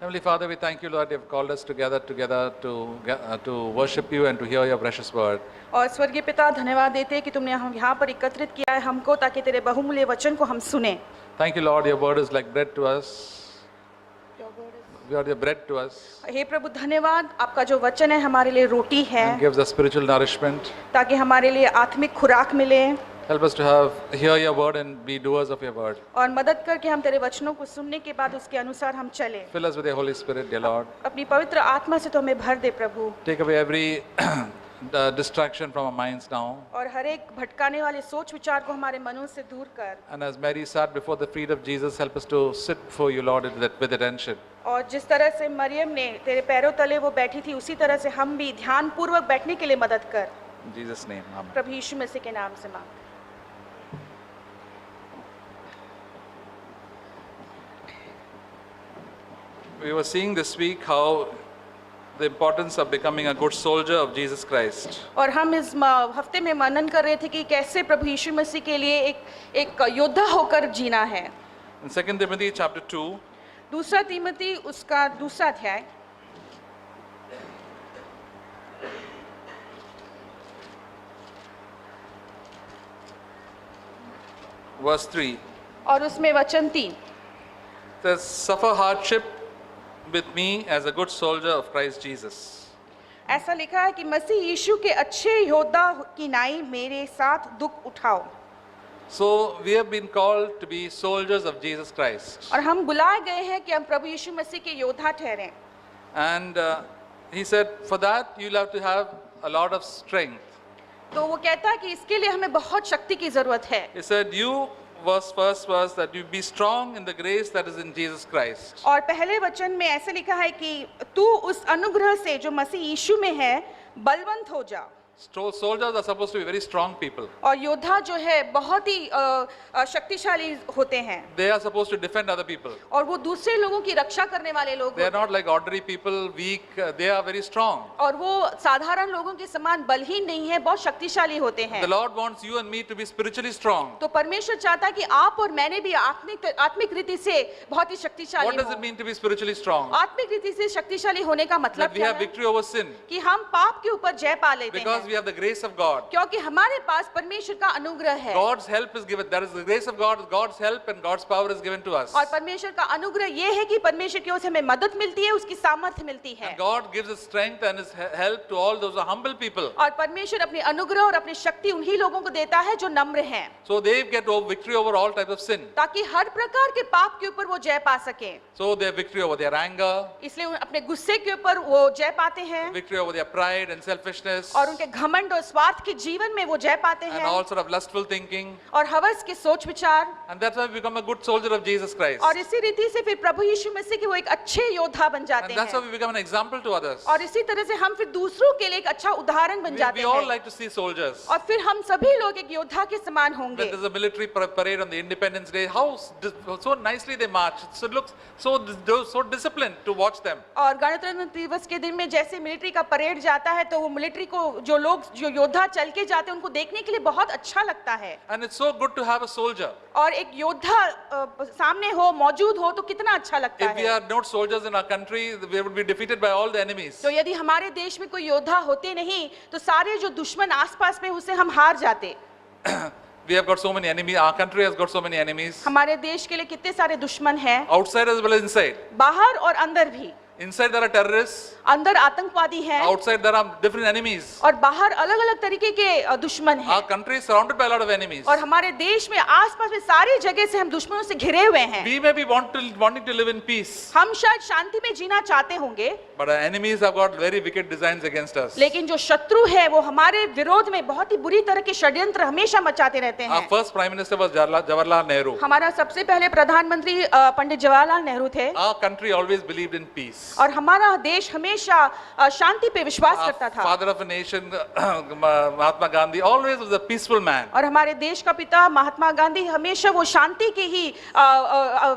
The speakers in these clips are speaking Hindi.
Heavenly Father, we thank you, Lord, you have called us together to worship you and to hear your precious word. और स्वर्गीय पिता, धन्यवाद देते हैं कि तुमने हम यहाँ पर एकत्रित किया है हमको, ताकि तेरे बहुमूल्य वचन को हम सुने। Thank you, Lord, your word is like bread to us. You are the bread to us. हे प्रभु धन्यवाद, आपका जो वचन है हमारे लिए रोटी है, And gives us spiritual nourishment. ताकि हमारे लिए आत्मिक खुराक मिले। Help us to hear your word and be doers of your word. और मदद करके हम तेरे वचनों को सुनने के बाद उसके अनुसार हम चलें। Fill us with your Holy Spirit, dear Lord. अपनी पवित्र आत्मा से तो हमें भर दे प्रभु। Take away every distraction from our minds now. और हर एक भटकाने वाले सोच विचार को हमारे मनों से दूर कर। And as Mary sat before the feet of Jesus, help us to sit before you, Lord, with attention. और जिस तरह से मरियम ने तेरे पैरों तले वो बैठी थी, उसी तरह से हम भी ध्यान पूर्वक बैठने के लिए मदद कर। In Jesus' name, amen. प्रभु यीशु मसीह के नाम से मांग। We were seeing this week how the importance of becoming a good soldier of Jesus Christ. और हम इस हफ्ते में मनन कर रहे थे कि कैसे प्रभु यीशु मसीह के लिए एक योद्धा होकर जीना है। In 2 Timothy chapter 2, दूसरा तीमोथी उसका दूसरा अध्याय verse 3, और उसमें वचन 3 says, "Suffer hardship with me as a good soldier of Christ Jesus." ऐसा लिखा है कि मसीह यीशु के अच्छे योद्धा की नाई मेरे साथ दुख उठाओ। So we have been called to be soldiers of Jesus Christ. और हम बुलाए गए हैं कि हम प्रभु यीशु मसीह के योद्धा ठहरें। And he said, for that you'll have to have a lot of strength. तो वो कहता है कि इसके लिए हमें बहुत शक्ति की जरूरत है। He said, first verse, that you be strong in the grace that is in Jesus Christ. और पहले वचन में ऐसे लिखा है कि तू उस अनुग्रह से जो मसीह यीशु में है बलवंत हो जा। Soldiers are supposed to be very strong people. और योद्धा जो है बहुत ही शक्तिशाली होते हैं। They are supposed to defend other people. और वो दूसरे लोगों की रक्षा करने वाले लोग They are not like ordinary people, weak. They are very strong. और वो साधारण लोगों के समान बलहीन नहीं है, बहुत शक्तिशाली होते हैं। The Lord wants you and me to be spiritually strong. तो परमेश्वर चाहता है कि आप और मैंने भी आत्मिक रीति से बहुत ही शक्तिशाली What does it mean to be spiritually strong? आत्मिक रीति से शक्तिशाली होने का मतलब That we क्या have है? victory over sin. कि हम पाप के ऊपर जय पा लेते Because हैं, we have the grace of God. क्योंकि हमारे पास परमेश्वर का अनुग्रह है। God's help is given. That is the grace of God. God's help and God's power is given to us. और परमेश्वर का अनुग्रह ये है कि परमेश्वर की ओर से हमें मदद मिलती है, उसकी सामर्थ्य मिलती है। And God gives His strength and His help to all those who are humble people. और परमेश्वर अपनी अनुग्रह और अपनी शक्ति उन्हीं लोगों को देता है जो नम्र हैं, So they get victory over all types of sin. ताकि हर प्रकार के पाप के ऊपर वो जय पा सके। So they have victory over their anger, इसलिए अपने गुस्से के ऊपर वो जय पाते हैं, victory over their pride and selfishness, और उनके घमंड और स्वार्थ के जीवन में वो जय पाते and हैं, all sort of lustful thinking. और हवस के सोच विचार। And that's why we become a good soldier of Jesus Christ. और इसी रीति से फिर प्रभु यीशु मसीह के वो एक अच्छे योद्धा बन जाते And that's how हैं, we become an example to others. और इसी तरह से हम फिर दूसरों के लिए एक अच्छा उदाहरण बन जाते We all हैं। like to see soldiers. और फिर हम सभी लोग एक योद्धा के समान When होंगे। there's a military parade on the Independence Day, how so nicely they march. So it looks so disciplined to watch them. और गणतंत्र दिवस के दिन में जैसे मिलिट्री का परेड जाता है, तो वो मिलिट्री को जो योद्धा चल के जाते हैं उनको देखने के लिए बहुत अच्छा लगता है। And it's so good to have a soldier. और एक योद्धा सामने हो, मौजूद हो, तो कितना अच्छा लगता If we है। are not soldiers in our country, we would be defeated by all the enemies. तो यदि हमारे देश में कोई योद्धा होते नहीं, तो सारे जो दुश्मन आसपास में उससे हम हार जाते। We have got so many enemies. Our country has got so many enemies. हमारे देश के लिए कितने सारे दुश्मन हैं, Outside as well as inside. बाहर और अंदर भी। Inside there are terrorists. अंदर आतंकवादी हैं, Outside there are different enemies. और बाहर अलग अलग तरीके के दुश्मन हैं। Our country is surrounded by a lot of enemies. और हमारे देश में आसपास में सारी जगह से हम दुश्मनों से घिरे हुए हैं। We may be wanting to live in peace, हम शायद शांति में जीना चाहते होंगे, but our enemies have got very wicked designs against us. लेकिन जो शत्रु है वो हमारे विरोध में बहुत ही बुरी तरह के षड्यंत्र हमेशा मचाते रहते Our हैं। first Prime Minister was Jawaharlal Nehru. हमारा सबसे पहले प्रधानमंत्री पंडित जवाहरलाल नेहरू थे। Our country always believed in peace. और हमारा देश हमेशा शांति पे विश्वास करता था। Father of a nation, Mahatma Gandhi, always was a peaceful man. और हमारे देश का पिता महात्मा गांधी हमेशा वो शांति के ही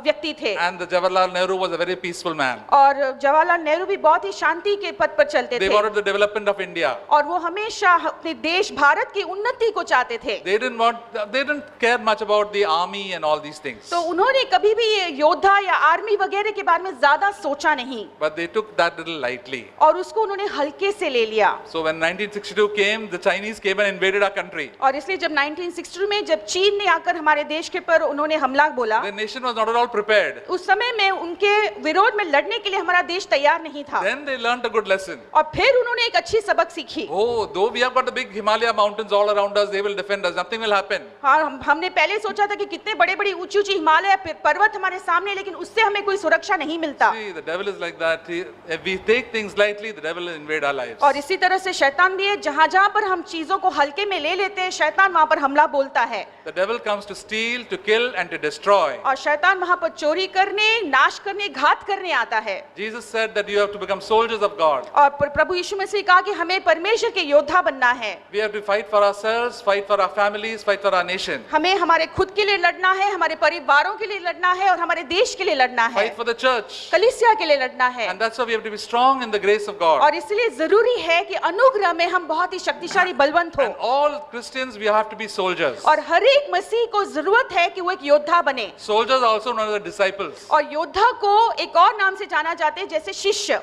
व्यक्ति थे। And the Jawaharlal Nehru was a very peaceful man. और जवाहरलाल नेहरू भी बहुत ही शांति के पथ पर चलते They थे। wanted the development of India. और वो हमेशा अपने देश भारत की उन्नति को चाहते थे। They didn't care much about the army and all these things. तो उन्होंने कभी भी ये योद्धा या आर्मी वगैरह के बारे में ज्यादा सोचा नहीं। But they took that little lightly. और उसको उन्होंने हल्के से ले लिया। So when 1962 came, the Chinese came and invaded our country. और इसलिए जब 1962 में जब चीन ने आकर हमारे देश के पर उन्होंने हमला बोला, The nation was not at all prepared. उस समय में उनके विरोध में लड़ने के लिए हमारा देश तैयार नहीं था। Then they learned a good lesson. और फिर उन्होंने एक अच्छी सबक सीखी। Oh, though we have got the big Himalaya mountains all around us, they will defend us. Nothing will happen. हाँ, हमने पहले सोचा था कि कितने बड़े-बड़े ऊंची-ऊंची हिमालय पर्वत हमारे सामने, लेकिन उससे हमें कोई सुरक्षा नहीं मिलता। See, the devil is like that. If we take things lightly, the devil will invade our lives. और इसी तरह से शैतान भी है, जहाँ-जहाँ पर हम चीजों को हल्के में ले लेते हैं, शैतान वहाँ पर हमला बोलता है। The devil comes to steal, to kill, and to destroy. और शैतान वहाँ पर चोरी करने, नाश करने, घात करने आता है। Jesus said that you have to become soldiers of God. और प्रभु यीशु मसीह कहा कि हमें परमेश्वर के योद्धा बनना है। We have to fight for ourselves, fight for our families, fight for our nation. हमें हमारे खुद के लिए लड़ना है, हमारे परिवारों के लिए लड़ना है और हमारे देश के लिए लड़ना है। Fight for the church. कलीसिया के लिए लड़ना है। And that's why we have to be strong in the grace of God. और इसलिए जरूरी है कि अनुग्रह में हम बहुत ही शक्तिशाली बलवंत हो। And all Christians, we have to be soldiers. और हर एक मसीह को जरूरत है कि वो एक योद्धा बने। Soldiers are also known as the disciples. और योद्धा को एक और नाम से जाना जाते हैं, जैसे शिष्य।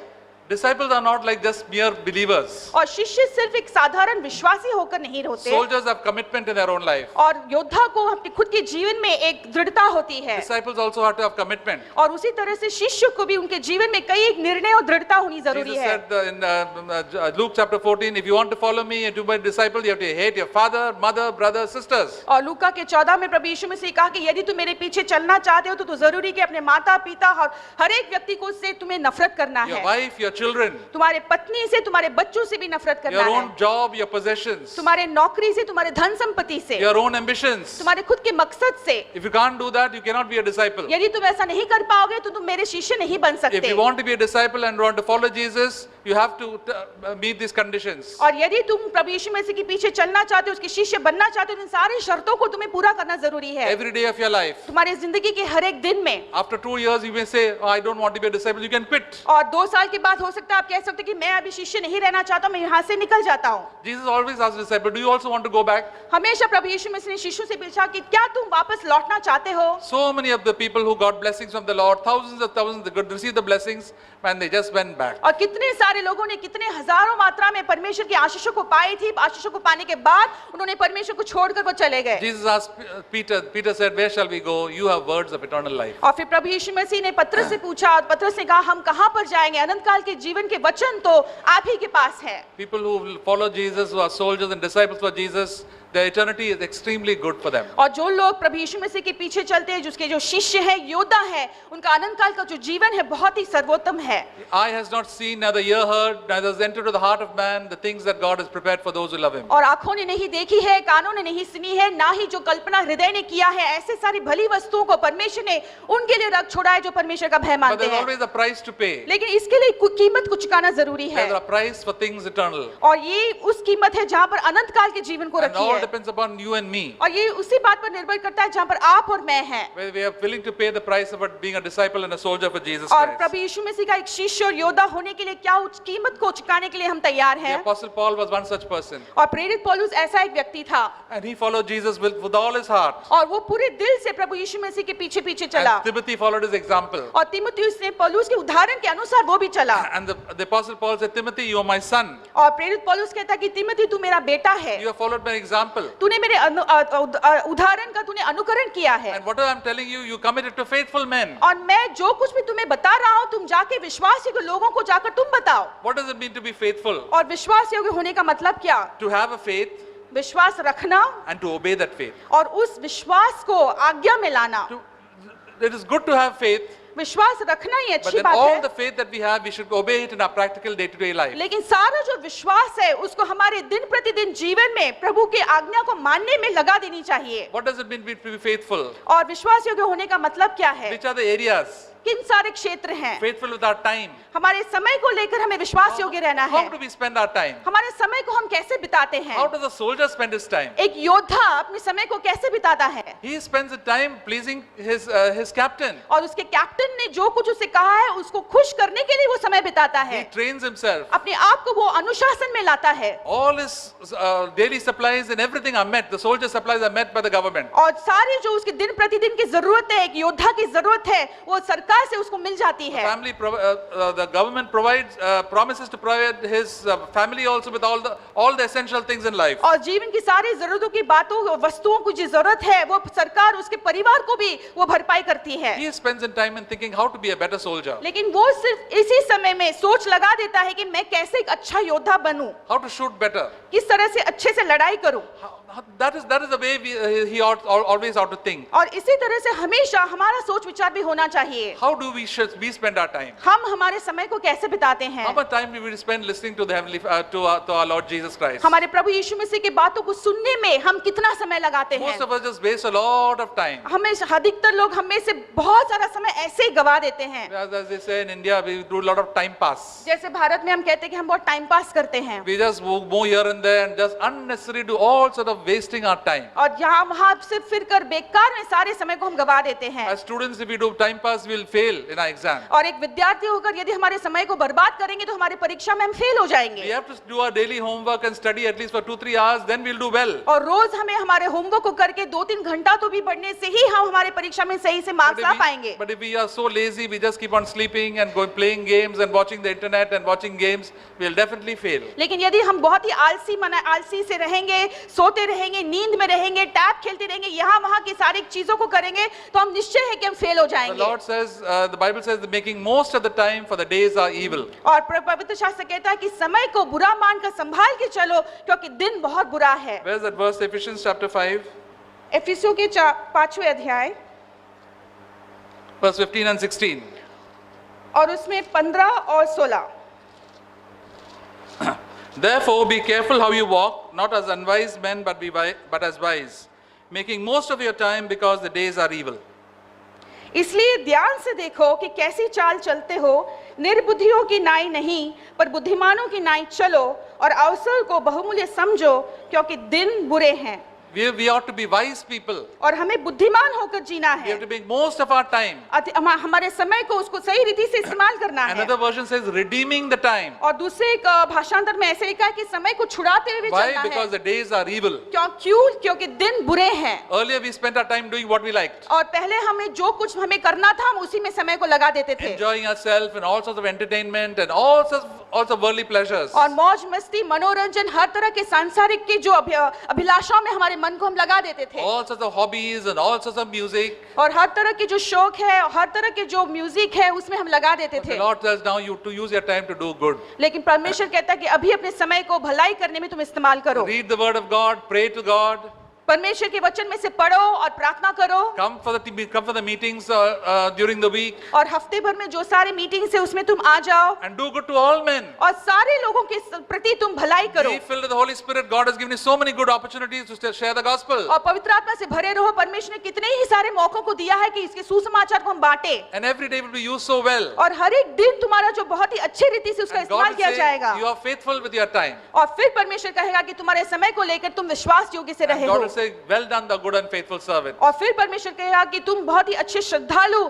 Disciples are not like just mere believers. और शिष्य सिर्फ एक साधारण विश्वासी होकर नहीं होते। Soldiers have commitment in their own life. और योद्धा को अपने खुद के जीवन में एक दृढ़ता होती है। Disciples also have to have commitment. और उसी तरह से शिष्य को भी उनके जीवन में कई निर्णय और दृढ़ता होनी जरूरी Jesus है। said in Luke chapter 14, if you want to follow me and to be my disciple, you have to hate your father, mother, brothers, sisters. और लूका के 14 में प्रभु यीशु मसीह कहा कि यदि तुम मेरे पीछे चलना चाहते हो तो जरूरी कि अपने माता पिता और हर एक व्यक्ति को से तुम्हें नफरत करना Your है। wife, your children, तुम्हारे पत्नी से, तुम्हारे बच्चों से भी नफरत करना your है। own job, your possessions, तुम्हारे नौकरी से, तुम्हारे धन संपत्ति से, your own ambitions. तुम्हारे खुद के मकसद से। If you can't do that, you cannot be a disciple. यदि तुम ऐसा नहीं कर पाओगे तो तुम मेरे शिष्य नहीं बन If सकते। you want to be a disciple and want to follow Jesus, you have to meet these conditions. और यदि तुम प्रभु यीशु मसीह के पीछे चलना चाहते हो, उसके शिष्य बनना चाहते हो, तो इन सारी शर्तों को तुम्हें पूरा करना जरूरी है। Every day of your life. तुम्हारी जिंदगी के हर एक दिन में। After 2 years, you may say, oh, I don't want to be a disciple. You can quit. और 2 साल के बाद हो सकता है आप कह सकते कि मैं अभी शिष्य नहीं रहना चाहता, मैं यहाँ से निकल जाता हूँ। Jesus always asks disciples, do you also want to go back? हमेशा प्रभु यीशु मसीह ने शिष्यों से पूछा कि क्या तुम वापस लौटना चाहते हो? So many of the people who got blessings from the Lord, thousands of thousands, they could receive the blessings and they just went back. और कितने सारे लोगों ने कितने हजारों मात्रा में परमेश्वर की आशीषों को पाई थी, आशीषों को पाने के बाद उन्होंने परमेश्वर को छोड़कर वो चले गए। Jesus asked Peter said, where shall we go? You have words of eternal life. और फिर प्रभु यीशु मसीह ने पतरस से पूछा और पतरस ने कहा हम कहां पर जाएंगे? अनंत काल के जीवन के वचन तो आप ही के पास है। People who will follow Jesus, who are soldiers and disciples for Jesus, their eternity is extremely good for them. और जो लोग प्रभु यीशु मसीह के पीछे चलते हैं, जिसके जो शिष्य है, योद्धा है, उनका अनंत काल का जो जीवन है बहुत ही सर्वोत्तम है। Eye has not seen, neither ear heard, neither has entered to the heart of man the things that God has prepared for those who love Him. और आंखों ने नहीं देखी है, कानों ने नहीं सुनी है, ना ही जो कल्पना हृदय ने किया है, ऐसे सारी भली वस्तुओं को परमेश्वर ने उनके लिए रख छोड़ा है जो परमेश्वर का भय But मानते there's हैं। always a price to pay. लेकिन इसके लिए कीमत को चुकाना जरूरी है। There's a price for things eternal. और ये उस कीमत है जहाँ पर अनंत काल के जीवन को And रखी all है। depends upon you and me. और ये उसी बात पर निर्भर करता है जहाँ पर आप और मैं हैं। Where we are willing to pay the price of being a disciple and a soldier for Jesus और Christ. प्रभु यीशु मसीह का एक शिष्य और योद्धा होने के लिए क्या उस कीमत को चुकाने के लिए हम तैयार The हैं। Apostle Paul was one such person. और प्रेरित पौलुस ऐसा एक व्यक्ति था And he followed Jesus with all his heart. और वो पूरे दिल से प्रभु यीशु मसीह के पीछे पीछे चला। And Timothy followed his example. और तीमुथियुस ने पौलुस के उदाहरण के अनुसार वो भी चला। And the Apostle Paul said, Timothy, you are my son. और प्रेरित पौलुस कहता कि तीमुथि तू मेरा बेटा है। You have followed my example. तूने मेरे उदाहरण का तूने अनुकरण किया है। And whatever I'm telling you, you commit it to faithful men. और मैं जो कुछ भी तुम्हें बता रहा हूँ, तुम जाके विश्वास योग्य लोगों को जाकर तुम बताओ। What does it mean to be faithful? और विश्वास योग्य होने का मतलब क्या? To have a faith विश्वास रखना and to obey that faith. और उस विश्वास को आज्ञा में लाना। It is good to have faith, विश्वास रखना ही but अच्छी then बात all है, the faith that we have, we should obey it in our practical day-to-day life. लेकिन सारा जो विश्वास है उसको हमारे दिन प्रतिदिन जीवन में प्रभु के आज्ञा को मानने में लगा देनी चाहिए। What does it mean to be faithful? और विश्वास योग्य होने का मतलब क्या है? Which are the areas? किन सारे क्षेत्र हैं? Faithful with our time. हमारे समय को लेकर हमें विश्वास योग्य रहना है। How do we spend our time? हमारे समय को हम कैसे बिताते हैं? How does a soldier spend his time? एक योद्धा अपने समय को कैसे बिताता है? He spends the time pleasing his captain. और उसके कैप्टन ने जो कुछ उसे कहा है उसको खुश करने के लिए वो समय बिताता He है। trains himself. अपने आप को वो अनुशासन में लाता है। All his daily supplies and everything are met. The soldier supplies are met by the government. और सारी जो उसकी दिन प्रतिदिन की जरूरत है, एक योद्धा की जरूरत है, वो सरकार से उसको मिल जाती है। The government promises to provide his family also with all the essential things in life. और जीवन की सारी जरूरतों की बातों वस्तुओं की जो जरूरत है वो सरकार उसके परिवार को भी वो भरपाई करती है। He spends in time in thinking how to be a better soldier. लेकिन वो सिर्फ इसी समय में सोच लगा देता है कि मैं कैसे एक अच्छा योद्धा बनूं, How to shoot better. किस तरह से अच्छे से लड़ाई करूं। That is the way he always ought to think. और इसी तरह से हमेशा हमारा सोच विचार भी होना चाहिए। How do we spend our time? हम हमारे समय को कैसे बिताते हैं? How much time do we spend listening to the heavenly to our Lord Jesus Christ? हमारे प्रभु यीशु मसीह की बातों को सुनने में हम कितना समय लगाते हैं? Most of us just waste a lot of time. हमें अधिकतर लोग हमें से बहुत सारा समय ऐसे ही गवा देते हैं। As they say in India, we do a lot of time pass. जैसे भारत में हम कहते हैं कि हम बहुत टाइम पास करते हैं We just move here and there and just unnecessarily do all sort of wasting our time. और यहाँ वहाँ से फिर कर बेकार में सारे समय को हम गवा देते हैं। As students, if we do time pass, we will fail in our exam. और एक विद्यार्थी होकर यदि हमारे समय को बर्बाद करेंगे तो हमारी परीक्षा में हम फेल हो We जाएंगे। have to do our daily homework and study at least for 2-3 hours, then we'll do well. और रोज हमें हमारे होमवर्क को करके 2-3 घंटा तो भी पढ़ने से ही हम हमारे परीक्षा में सही से मार्क्स ला पाएंगे। But if we are so lazy, we just keep on sleeping and going playing games and watching the internet and watching games, we'll definitely fail. लेकिन यदि हम बहुत ही आलसी से रहेंगे, सोते रहेंगे, नींद में रहेंगे, टैब खेलते रहेंगे, यहाँ वहाँ की सारी चीजों को करेंगे तो हम निश्चय है कि हम फेल हो The जाएंगे। Lord says, the Bible says, making most of the time for the days are evil. और पवित्र शास्त्र कहता है कि समय को बुरा मानकर संभाल के चलो क्योंकि दिन बहुत बुरा है। Where's that verse? Ephesians chapter 5, इफिसियों के 5वें अध्याय verse 15 and 16. और उसमें 15 और 16। Therefore, be careful how you walk, not as unwise men, but as wise, making most of your time because the days are evil. इसलिए ध्यान से देखो कि कैसी चाल चलते हो, निर्बुद्धियों की नाई नहीं पर बुद्धिमानों की नाई चलो और अवसर को बहुमूल्य समझो क्योंकि दिन बुरे हैं। We ought to be wise people. और हमें बुद्धिमान होकर जीना We है। have to make most of our time. हमारे समय को उसको सही रीति से इस्तेमाल करना है। Another version says redeeming the time. और दूसरे एक भाषांतर में ऐसे लिखा है कि समय को छुड़ाते हुए Why? चलना Because है। the days are evil. क्योंकि दिन बुरे हैं। Earlier we spent our time doing what we liked, और पहले हमें जो कुछ हमें करना था हम उसी में समय को लगा देते थे। enjoying ourselves and all sorts of entertainment and all sorts of worldly pleasures. और मौज मस्ती मनोरंजन हर तरह के सांसारिक के जो अभिलाषाओं में हमारे मन को हम लगा देते थे। All sorts of hobbies and all sorts of music. और हर तरह के जो शौक है हर तरह के जो म्यूजिक है उसमें हम लगा देते The थे। Lord tells now you to use your time to do good. लेकिन परमेश्वर कहता है कि अभी अपने समय को भलाई करने में तुम इस्तेमाल करो। Read the word of God, pray to God. परमेश्वर के वचन में से पढ़ो और प्रार्थना करो। Come for the meetings during the week और हफ्ते भर में जो सारे मीटिंग्स है उसमें तुम आ जाओ and do good to all men. और सारे लोगों के प्रति तुम भलाई करो। Be filled with the Holy Spirit. God has given you so many good opportunities to share the gospel. और पवित्र आत्मा से भरे रहो। परमेश्वर ने कितने ही सारे मौकों को दिया है कि इसके सुसमाचार को हम बांटे। And every day will be used so well. और हर एक दिन तुम्हारा जो बहुत ही अच्छी रीति से उसका And इस्तेमाल God will किया say, जाएगा। you are faithful with your time. और फिर परमेश्वर कहेगा कि तुम्हारे समय को लेकर तुम विश्वास योग्य से रहे And God हो। will say, well done, the good and faithful servant. और फिर परमेश्वर कहेगा कि तुम बहुत ही अच्छे श्रद्धालु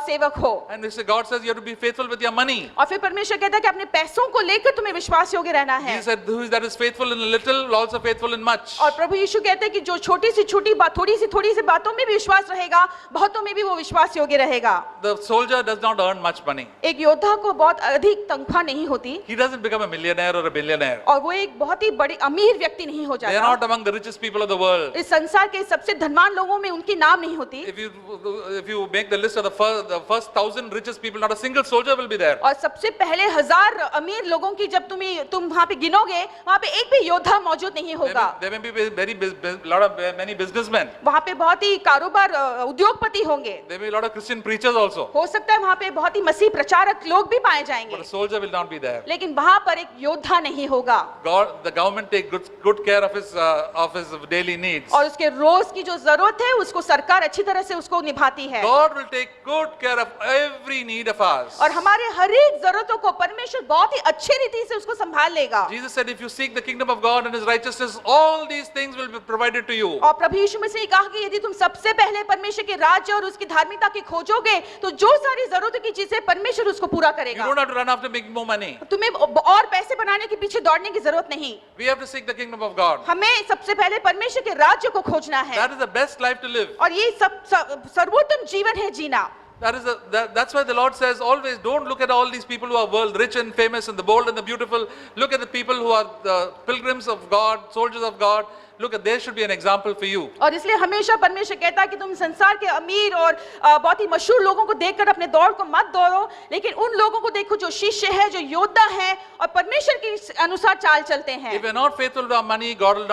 सेवक हो। And God says you have to be faithful with your money. और फिर परमेश्वर कहता है कि अपने पैसों को लेकर तुम्हें विश्वास योग्य रहना है। He said, who is that is faithful in a little, will also faithful in much. और प्रभु यीशु कहते हैं कि जो छोटी सी बात थोड़ी सी बातों में भी विश्वास रहेगा, बहुतों में भी वो विश्वास योग्य रहेगा। The soldier does not earn much money. एक योद्धा को बहुत अधिक तनख्वाह नहीं होती He doesn't become a millionaire or a billionaire. और वो एक बहुत ही बड़ी अमीर व्यक्ति नहीं हो They are जाता। not among the richest people of the world. इस संसार के सबसे धनवान लोगों में उनकी नाम नहीं होती। If you make the list of the first 1,000 richest people, not a single soldier will be there. और सबसे पहले 1000 अमीर लोगों की जब तुम वहाँ पे गिनोगे, वहाँ पे एक भी योद्धा मौजूद नहीं होगा। There may be many businessmen. वहाँ पे बहुत ही कारोबार उद्योगपति होंगे। There may be a lot of Christian preachers also. हो सकता है वहाँ पे बहुत ही मसीह प्रचारक लोग भी पाए जाएंगे। But a soldier will not be there. लेकिन वहाँ पर एक योद्धा नहीं होगा। The government take good care of his daily daily needs. और उसके रोज की जो जरूरत है उसको सरकार अच्छी तरह से उसको निभाती है। God will take good care of every need of ours. और हमारे हर एक जरूरतों को परमेश्वर बहुत ही अच्छी रीति से उसको संभाल लेगा। Jesus said, if you seek the kingdom of God and His righteousness, all these things will be provided to you. और प्रभु यीशु मसीह ने कहा कि यदि तुम सबसे पहले परमेश्वर के राज्य और उसकी धार्मिकता की खोजोगे तो जो सारी जरूरत की चीजें परमेश्वर उसको पूरा You करेगा। don't have to run after making more money. तुम्हें और पैसे बनाने के पीछे दौड़ने की जरूरत नहीं। We have to seek the kingdom of God. हमें सबसे पहले परमेश्वर के राज्य को खोजना है That is the best life to live. और ये सर्वोत्तम जीवन है जीना। That's why the Lord says always don't look at all these people who are world rich and famous and the bold and the beautiful. Look at the people who are the pilgrims of God, soldiers of God. Look at, there should be an example for you. और इसलिए हमेशा परमेश्वर कहता है कि तुम संसार के अमीर और बहुत ही मशहूर लोगों को देखकर अपने दौड़ को मत दौड़ो, लेकिन उन लोगों को देखो जो शिष्य है, जो योद्धा है और परमेश्वर के अनुसार चाल चलते हैं। If you are not faithful to our money, God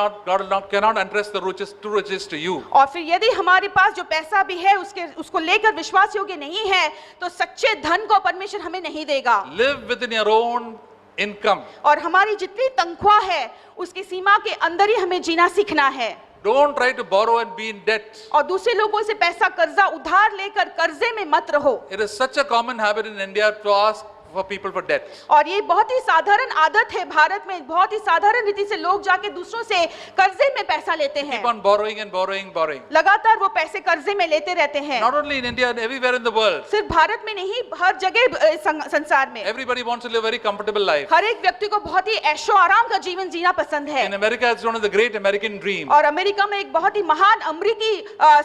cannot entrust the true riches to you. और फिर यदि हमारे पास जो पैसा भी है उसको लेकर विश्वास योग्य नहीं है तो सच्चे धन को परमेश्वर हमें नहीं देगा। Live within your own income. और हमारी जितनी तनख्वाह है उसकी सीमा के अंदर ही हमें जीना सीखना है। Don't try to borrow and be in debt. और दूसरे लोगों से पैसा कर्जा उधार लेकर कर्जे में मत रहो। It is such a common habit in India to ask for people for debt. और ये बहुत ही साधारण आदत है भारत में, बहुत ही साधारण रीति से लोग जाके दूसरों से कर्जे में पैसा लेते हैं। Keep on borrowing and borrowing. लगातार वो पैसे कर्जे में लेते रहते हैं। Not only in India, everywhere in the world. सिर्फ भारत में नहीं, हर जगह संसार में। Everybody wants to live a very comfortable life. हर एक व्यक्ति को बहुत ही ऐशो आराम का जीवन जीना पसंद है। In America, it's known as the great American dream. और अमेरिका में एक बहुत ही महान अमेरिकी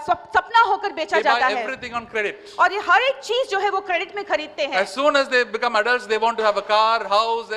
सपना होकर बेचा They buy जाता है। everything on credit. और ये हर एक चीज जो है वो क्रेडिट में खरीदते हैं। As soon as they become adults, they want to have a car, house,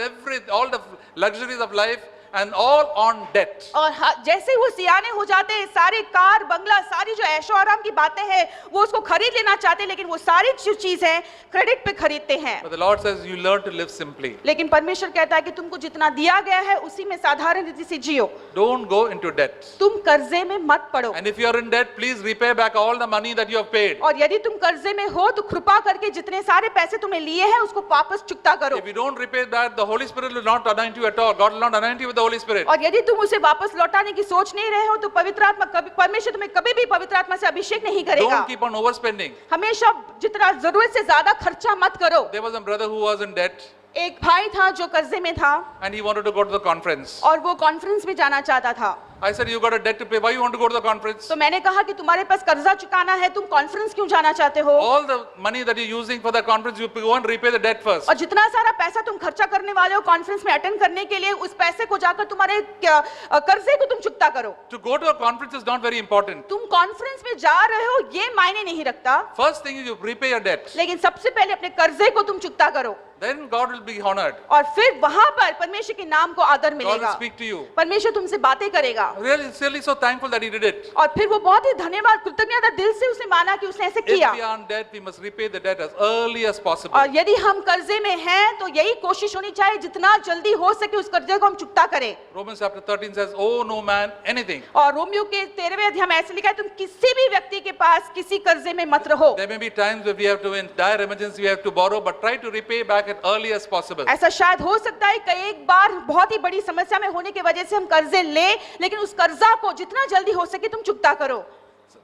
all the luxuries of life, and all on debt. और जैसे ही वो सियाने हो जाते हैं, सारे कार बंगला, सारी जो ऐशो आराम की बातें हैं वो उसको खरीद लेना चाहते हैं, लेकिन वो सारी जो चीज है क्रेडिट पे खरीदते हैं। But the Lord says you learn to live simply. लेकिन परमेश्वर कहता है कि तुमको जितना दिया गया है उसी में साधारण रीति से जियो। Don't go into debt. तुम कर्जे में मत पड़ो। And if you are in debt, please repay back all the money that you have paid. और यदि तुम कर्जे में हो तो कृपा करके जितने सारे पैसे तुमने लिए हैं उसको वापस चुकता करो। If you don't repay that, the Holy Spirit will not anoint you at all. God will not anoint you with the Holy Spirit. और यदि तुम उसे वापस लौटाने की सोच नहीं रहे हो तो पवित्र आत्मा परमेश्वर तुम्हें कभी भी पवित्र आत्मा से अभिषेक नहीं करेगा। Don't keep on overspending. हमेशा जितना जरूरत से ज्यादा खर्चा मत करो। There was a brother who was in debt. एक भाई था जो कर्जे में था and he wanted to go to the conference. और वो कॉन्फ्रेंस में जाना चाहता था। I said, you got a debt to pay. Why you want to go to the conference? तो मैंने कहा कि तुम्हारे पास कर्जा चुकाना है, तुम कॉन्फ्रेंस क्यों जाना चाहते हो? All the money that you're using for the conference, you go and repay the debt first. और जितना सारा पैसा तुम खर्चा करने वाले हो कॉन्फ्रेंस में अटेंड करने के लिए, उस पैसे को जाकर तुम्हारे कर्जे को तुम चुकता करो। To go to a conference is not very important. तुम कॉन्फ्रेंस में जा रहे हो ये मायने नहीं रखता, First thing is you repay your debt. लेकिन सबसे पहले अपने कर्जे को तुम चुकता करो। Then God will be honored. और फिर वहां पर परमेश्वर के नाम को आदर God will मिलेगा, speak to you. परमेश्वर तुमसे बातें करेगा। Really so thankful that he did it. और फिर वो बहुत ही धन्यवाद कृतज्ञता दिल से उसने माना कि उसने ऐसे If किया। we are in debt, we must repay the debt as early as possible. और यदि हम कर्जे में हैं तो यही कोशिश होनी चाहिए जितना जल्दी हो सके उस कर्जे को हम चुकता करें। Romans chapter 13 says, "Oh no man, anything." और रोमियो के 13वें अध्याय में ऐसे लिखा है, तुम किसी भी व्यक्ति के पास किसी कर्जे में मत रहो। There may be times where we have to, in dire emergency, we have to borrow, but try to repay back as early as possible. ऐसा शायद हो सकता है कई एक बार बहुत ही बड़ी समस्या में होने की वजह से हम कर्जे ले, लेकिन उस कर्जा को जितना जल्दी हो सके तुम चुकता करो।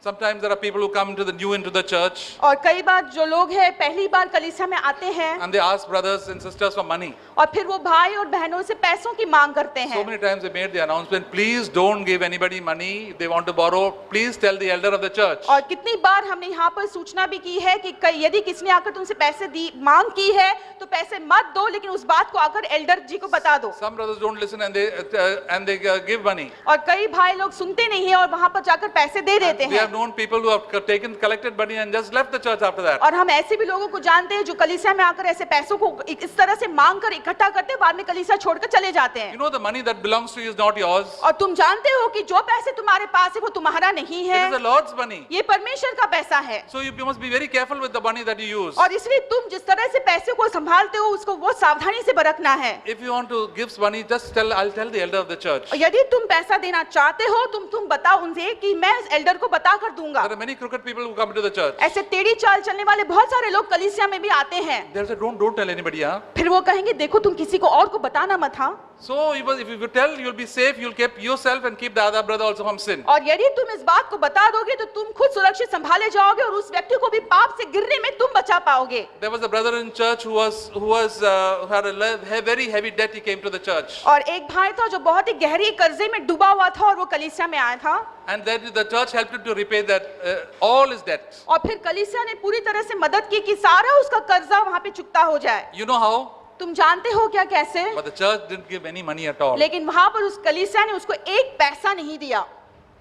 Sometimes there are people who come into the church और कई बार जो लोग हैं पहली बार कलीसिया में आते हैं and they ask brothers and sisters for money. और फिर वो भाई और बहनों से पैसों की मांग करते So हैं। many times they made the announcement, please don't give anybody money. If they want to borrow, please tell the elder of the church. और कितनी बार हमने यहाँ पर सूचना भी की है कि यदि किसी ने आकर तुमसे पैसे दी मांग की है तो पैसे मत दो, लेकिन उस बात को आकर एल्डर जी को बता दो। Some brothers don't listen and they give money. और कई भाई लोग सुनते नहीं है और वहाँ पर जाकर पैसे दे देते We हैं। have known people who have collected money and just left the church after that. और हम ऐसे भी लोगों को जानते हैं जो कलीसिया में आकर ऐसे पैसों को इस तरह से मांग कर इकट्ठा करते हैं, बाद में कलीसिया छोड़कर चले जाते हैं। You know the money that belongs to you is not yours. और तुम जानते हो कि जो पैसे तुम्हारे पास है वो तुम्हारा नहीं It is the है, Lord's money. ये परमेश्वर का पैसा है। So you must be very careful with the money that you use. और इसलिए तुम जिस तरह से पैसे को संभालते हो उसको वो सावधानी से बरतना है। If you want to give money, just I'll tell the elder of the church. और यदि तुम पैसा देना चाहते हो तुम बताओ उनसे कि मैं एल्डर को बता कर दूंगा। There are many crooked people who come into the church. ऐसे टेढ़ी चाल चलने वाले बहुत सारे लोग कलीसिया में भी आते हैं। They'll say, don't tell anybody, huh? फिर वो कहेंगे देखो तुम किसी को और को बताना मत। हाँ, So if you tell you'll be safe, you'll keep yourself and keep the other brother also from sin. और यदि तुम इस बात को बता दोगे तो तुम खुद सुरक्षित संभाले जाओगे और उस व्यक्ति को भी पाप से गिरने में तुम बचा पाओगे. There was a brother in church who had a very heavy debt. He came to the church, और एक भाई था जो बहुत ही गहरी कर्जे में डूबा हुआ था और वो कलीसिया में आया था. and then the church helped him to repay that all his debts. और फिर कलीसिया ने पूरी तरह से मदद की कि सारा उसका कर्जा वहां पे चुकता हो जाए. You know how? तुम जानते हो क्या कैसे? But the church didn't give any money at all. लेकिन वहां पर उस कलीसिया ने उसको एक पैसा नहीं दिया.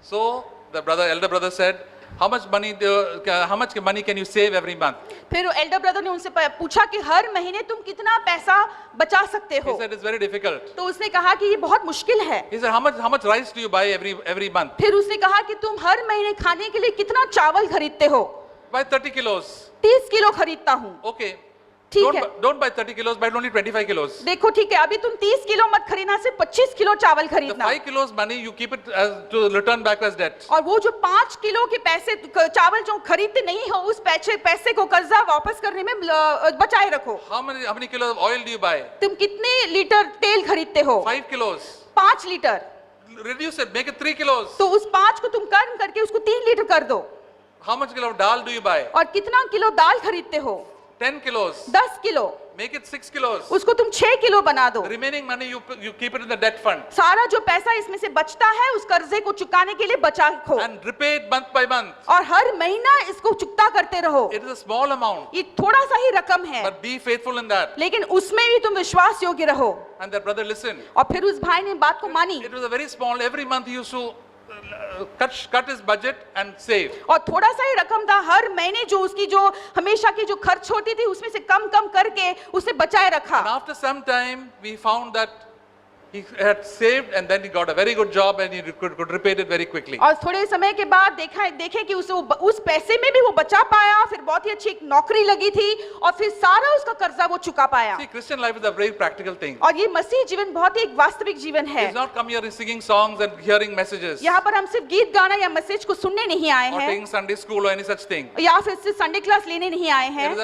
So the elder brother said, how much money can you save every month? फिर एल्डर ब्रदर ने उनसे पूछा कि हर महीने तुम कितना पैसा बचा सकते He हो? said it's very difficult. तो उसने कहा कि ये बहुत मुश्किल है. He said, how much rice do you buy every month? फिर उसने कहा कि तुम हर महीने खाने के लिए कितना चावल खरीदते हो? Buy 30 kilos. 30 किलो खरीदता हूँ. Okay. ठीक है. Don't buy 30 kilos, buy only 25 kilos. देखो ठीक है, अभी तुम 30 किलो मत खरीदना, सिर्फ 25 किलो चावल The खरीदना. 5 kilos money you keep it to return back as debt. और वो जो 5 किलो के पैसे चावल जो खरीदते नहीं हो उस पैसे को कर्जा वापस करने में बचाए रखो. How many kilos of oil do you buy? तुम कितने लीटर तेल खरीदते हो? 5 kilos. 5 litre. Reduce it, make it 3 kilos. तो उस 5 को तुम कर्म करके उसको 3 लीटर कर दो. How much kilo of dal do you buy? और कितना किलो दाल खरीदते हो? 10 kilos. 10 kilo. Make it 6 kilos. उसको तुम 6 किलो बना दो. The remaining money you keep it in the debt fund सारा जो पैसा इसमें से बचता है उस कर्जे को चुकाने के लिए बचा रखो. and repay it month by month. और हर महीना इसको चुकता करते रहो. It is a small amount, ये थोड़ा सा ही रकम है, but be faithful in that. लेकिन उसमें भी तुम विश्वास योग्य रहो. And that brother listened. और फिर उस भाई ने बात को मानी. It was a very small. Every month he used to cut his budget and save. और थोड़ा सा ही रकम था, हर महीने जो उसकी जो हमेशा की जो खर्च होती थी उसमें से कम करके उसे बचाए And रखा. after some time, we found that he had saved, and then he got a very good job, and he could repay it very quickly. और थोड़े समय के बाद देखे कि उसे उस पैसे में भी वो बचा पाया, फिर बहुत ही अच्छी एक नौकरी लगी थी और फिर सारा उसका कर्जा वो चुका पाया. See, Christian life is a very practical thing. और ये मसीह जीवन बहुत ही एक वास्तविक जीवन है. It's not come here singing songs and hearing messages यहाँ पर हम सिर्फ गीत गाना या मैसेज को सुनने नहीं आए or हैं taking Sunday school or any such thing. या फिर सिर्फ संडे क्लास लेने नहीं आए हैं.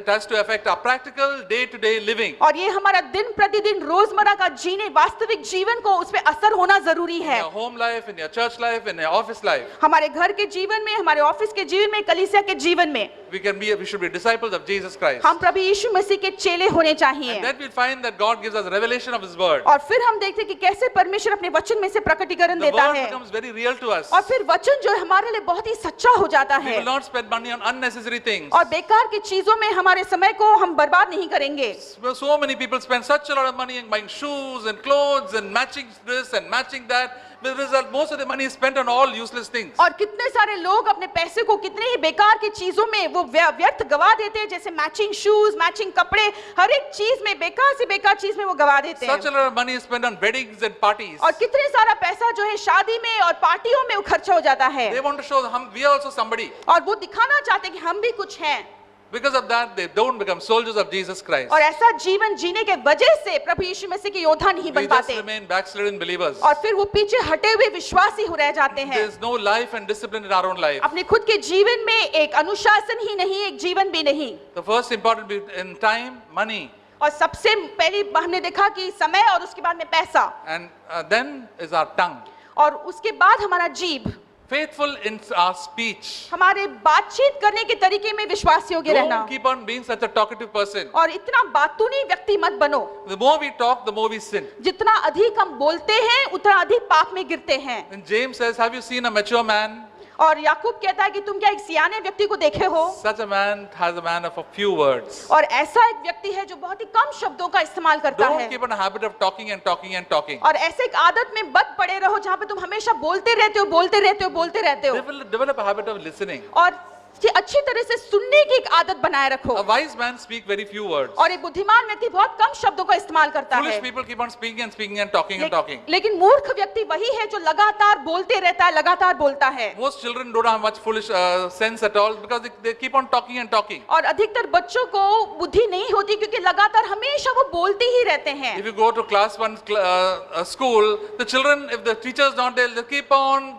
It has to affect our practical day-to-day living. और ये हमारा दिन प्रतिदिन रोजमर्रा का जीने वास्तविक जीवन को उस पे असर होना जरूरी In है. your home life, in your church life, in your office life, हमारे घर के जीवन में, हमारे ऑफिस के जीवन में, कलीसिया के जीवन में we should be disciples of Jesus Christ. हम प्रभु यीशु मसीह के चेले होने चाहिए. And then we find that God gives us revelation of His word. और फिर हम देखते हैं कि कैसे परमेश्वर अपने वचन में से प्रकटीकरण The देता word है becomes very real to us. और फिर वचन जो है हमारे लिए बहुत ही सच्चा हो जाता We है. will not spend money on unnecessary things. और बेकार की चीजों में हमारे समय को हम बर्बाद नहीं करेंगे. So many people spend such a lot of money on buying shoes and clothes and matching this and matching that. But the result, most of the money is spent on all useless things. और कितने सारे लोग अपने पैसे को कितने ही बेकार की चीजों में वो व्यर्थ गवा देते हैं, जैसे मैचिंग शूज, मैचिंग कपड़े, हर एक चीज में बेकार से बेकार चीज में वो गवा देते Such a हैं. lot of money is spent on weddings and parties. और कितने सारा पैसा जो है शादी में और पार्टियों में वो खर्चा हो जाता है. They want to show we are also somebody. और वो दिखाना चाहते हैं कि हम भी कुछ हैं. Because of that, they don't become soldiers of Jesus Christ. और ऐसा जीवन जीने के वजह से प्रभु यीशु मसीह के योद्धा नहीं We बन just पाते remain backslidden believers. और फिर वो पीछे हटे हुए विश्वासी हो रह जाते हैं. There is no life and discipline in our own life. अपने खुद के जीवन में एक अनुशासन ही नहीं, एक जीवन भी नहीं. The first important in time, money, और सबसे पहले हमने देखा कि समय और उसके बाद में पैसा and then is our tongue. और उसके बाद हमारा जीभ. Faithful in our speech. हमारे बातचीत करने के तरीके में विश्वास योग्य रहना. Don't keep on being such a talkative person. और इतना बातूनी व्यक्ति मत बनो. The more we talk, the more we sin. जितना अधिक हम बोलते हैं उतना अधिक पाप में गिरते हैं. And James says, have you seen a mature man? और याकूब कहता है कि तुम क्या एक सियाने व्यक्ति को देखे हो? Such a man has a man of a few words. और ऐसा एक व्यक्ति है जो बहुत ही कम शब्दों का इस्तेमाल करता Don't है. keep on a habit of talking and talking and talking. और ऐसे एक आदत में बद पड़े रहो जहाँ पे तुम हमेशा बोलते रहते हो, बोलते रहते हो, बोलते रहते हो. Develop a habit of listening. और अच्छी तरह से सुनने की एक आदत बनाए रखो. A wise man speaks very few words. और एक बुद्धिमान व्यक्ति बहुत कम शब्दों का इस्तेमाल करता Foolish है. people keep on speaking and speaking and talking and talking. लेकिन मूर्ख व्यक्ति वही है जो लगातार बोलते रहता है, लगातार बोलता है. Most children don't have much foolish sense at all because they keep on talking and talking. और अधिकतर बच्चों को बुद्धि नहीं होती क्योंकि लगातार हमेशा वो बोलते ही रहते हैं. If you go to class 1 school, the children, if the teacher is not there, they keep on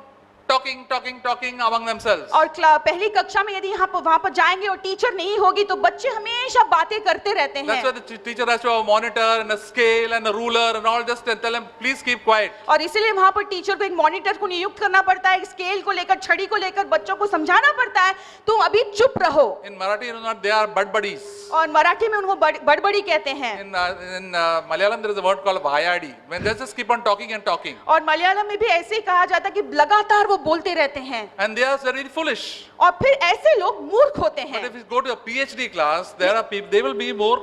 talking among themselves. और पहली कक्षा में यदि वहां पर जाएंगे और टीचर नहीं होगी तो बच्चे हमेशा बातें करते रहते That's why हैं। the teacher has to have a monitor and a scale and a ruler and all. Just tell them, please keep quiet. और इसीलिए वहां पर टीचर को एक मॉनिटर को नियुक्त करना पड़ता है, स्केल को लेकर, छड़ी को लेकर बच्चों को समझाना पड़ता है, तुम अभी चुप रहो। In Marathi, they are buddies. और मराठी में उनको बड़बड़ी कहते हैं। In Malayalam, there is a word called vayadi. When they just keep on talking and talking. और मलयालम में भी ऐसे ही कहा जाता है कि लगातार वो बोलते रहते हैं। And they are very foolish. और फिर ऐसे लोग मूर्ख होते But हैं। if you go to a PhD class, there are people, they will be more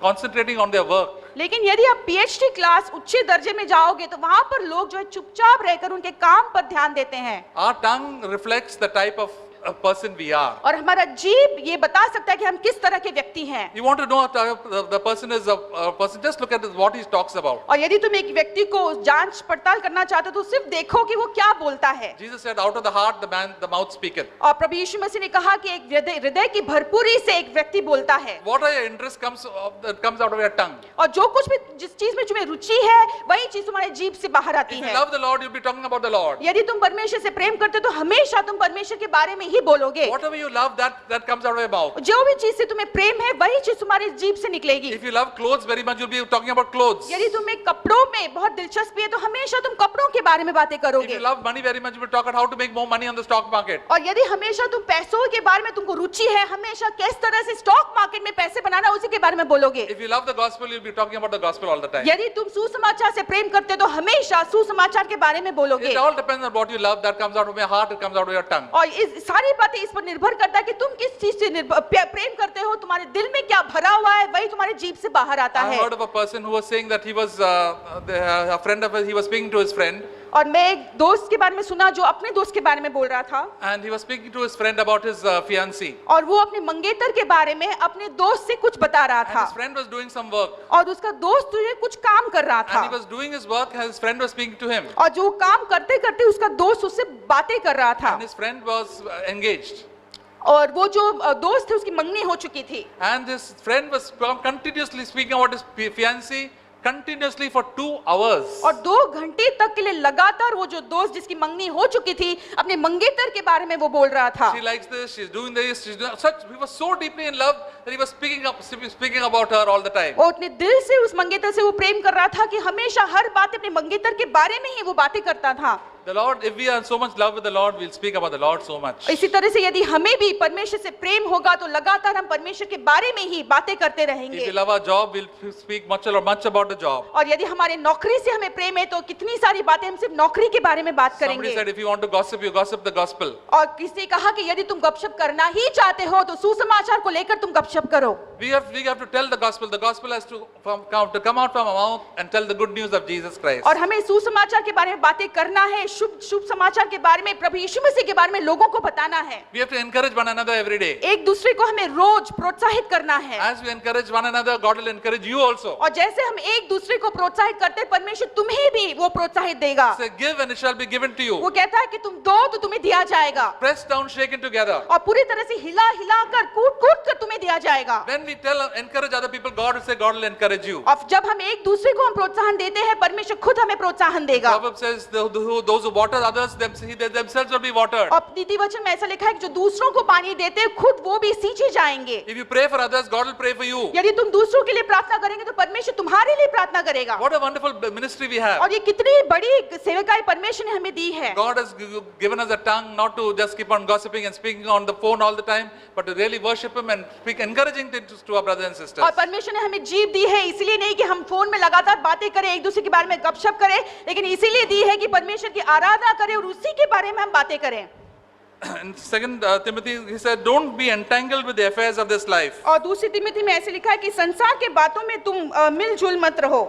concentrating on their work. लेकिन यदि आप पीएचडी क्लास उच्च दर्जे में जाओगे तो वहां पर लोग जो है चुपचाप रहकर उनके काम पर ध्यान देते हैं। Our tongue reflects the type of a person we are. और हमारा जीभ ये बता सकता है कि हम किस तरह के व्यक्ति हैं। You want to know if the person is a person, just look at what he talks about. और यदि तुम एक व्यक्ति को जांच पड़ताल करना चाहते हो तो सिर्फ देखो कि वो क्या बोलता है। Jesus said, out of the heart, the mouth speaketh. और प्रभु यीशु मसीह ने कहा कि एक हृदय की भरपूरी से एक व्यक्ति बोलता है। What are your interests comes out of your tongue. और जो कुछ भी जिस चीज में तुम्हें रुचि है वही चीज तुम्हारे जीभ से बाहर आती If you है। love the Lord, you'll be talking about the Lord. यदि तुम परमेश्वर से प्रेम करते हो तो हमेशा तुम परमेश्वर के बारे में ही बोलोगे। Whatever you love, that comes out of your mouth. जो भी चीज से तुम्हें प्रेम है वही चीज तुम्हारी जीभ से निकलेगी। If you love clothes very much, you'll be talking about clothes. यदि तुम्हें कपड़ों में बहुत दिलचस्पी है तो हमेशा तुम कपड़ों के बारे में बातें If करोगे। you love money very much, you will talk about how to make more money on the stock market. और यदि हमेशा तुम पैसों के बारे में तुमको रुचि है, हमेशा किस तरह से स्टॉक मार्केट में पैसे बनाना उसी के बारे में बोलोगे। If you love the gospel, you'll be talking about the gospel all the time. यदि तुम सुसमाचार से प्रेम करते हो तो हमेशा सुसमाचार के बारे में बोलोगे। It all depends on what you love. That comes out of your heart. It comes out of your tongue. और इस सारी बातें इस पर निर्भर करता है कि तुम किस चीज से प्रेम करते हो, तुम्हारे दिल में क्या भरा हुआ है वही तुम्हारे जीभ से बाहर आता I है। heard of a person who was saying that he was a friend of his. He was speaking to his friend, और मैं एक दोस्त के बारे में सुना जो अपने दोस्त के बारे में बोल रहा था। and he was speaking to his friend about his fiancée. और वो अपने मंगेतर के बारे में अपने दोस्त से कुछ बता रहा And था। his friend was doing some work, और उसका दोस्त जो है कुछ काम कर रहा था। and he was doing his work. And his friend was speaking to him, और जो काम करते करते उसका दोस्त उससे बातें कर रहा था। and his friend was engaged. और वो जो दोस्त थे उसकी मंगनी हो चुकी थी। And his friend was continuously speaking about his fiancée continuously for 2 hours. और 2 घंटे तक के लिए लगातार वो जो दोस्त जिसकी मंगनी हो चुकी थी अपने मंगेतर के बारे में वो बोल रहा था। She likes this, she's doing this, she's doing such. He was so deeply in love that he was speaking about her all the time. वो अपने दिल से उस मंगेतर से वो प्रेम कर रहा था कि हमेशा हर बात अपने मंगेतर के बारे में ही वो बातें करता था। The Lord, if we are in so much love with the Lord, we'll speak about the Lord so much. इसी तरह से यदि हमें भी परमेश्वर से प्रेम होगा तो लगातार हम परमेश्वर के बारे में ही बातें करते If रहेंगे। we love our job, we'll speak much about the job. और यदि हमारे नौकरी से हमें प्रेम है तो कितनी सारी बातें हम सिर्फ नौकरी के बारे में बात Somebody करेंगे। said, if you want to gossip, you gossip the gospel. और किसी ने कहा कि यदि तुम गपशप करना ही चाहते हो तो सुसमाचार को लेकर तुम गपशप करो। We have to tell the gospel. The gospel has to come out from our mouth and tell the good news of Jesus Christ. और हमें सुसमाचार के बारे में बातें करना है, शुभ समाचार के बारे में, प्रभु यीशु मसीह के बारे में लोगों को बताना है। We have to encourage one another every day. एक दूसरे को हमें रोज प्रोत्साहित करना है। As we encourage one another, God will encourage you also. और जैसे हम एक दूसरे को प्रोत्साहित करते हैं परमेश्वर तुम्हें भी वो प्रोत्साहित देगा। Say, give and it shall be given to you. वो कहता है कि तुम दो तो तुम्हें दिया जाएगा। Press down, shaken together. और पूरी तरह से हिला हिला कर कूट कूट कर तुम्हें दिया जाएगा। When we encourage other people, God will say, God will encourage you. और जब हम एक दूसरे को हम प्रोत्साहन देते हैं परमेश्वर खुद हमें प्रोत्साहन देगा। Proverbs says, those who water others, they themselves will be watered. और नीति वचन में ऐसा लिखा है कि जो दूसरों को पानी देते हैं खुद वो भी सींचे जाएंगे। If you pray for others, God will pray for you. यदि तुम दूसरों के लिए प्रार्थना करेंगे तो परमेश्वर तुम्हारे लिए प्रार्थना करेगा। What a wonderful ministry we have. और ये कितनी बड़ी सेवकाई परमेश्वर ने हमें दी है। God has given us a tongue not to just keep on gossiping and speaking on the phone all the time, but to really worship Him and speak encouraging things to our brothers and sisters. और परमेश्वर ने हमें जीभ दी है इसलिए नहीं कि हम फोन में लगातार बातें करें, एक दूसरे के बारे में गपशप करें, लेकिन इसीलिए दी है कि परमेश्वर की आराधना करें और उसी के बारे में हम बातें करें। In 2 Timothy, he said, don't be entangled with the affairs of this life. और दूसरी तिमोथी में ऐसे लिखा है कि संसार के बातों में तुम मिलजुल मत रहो।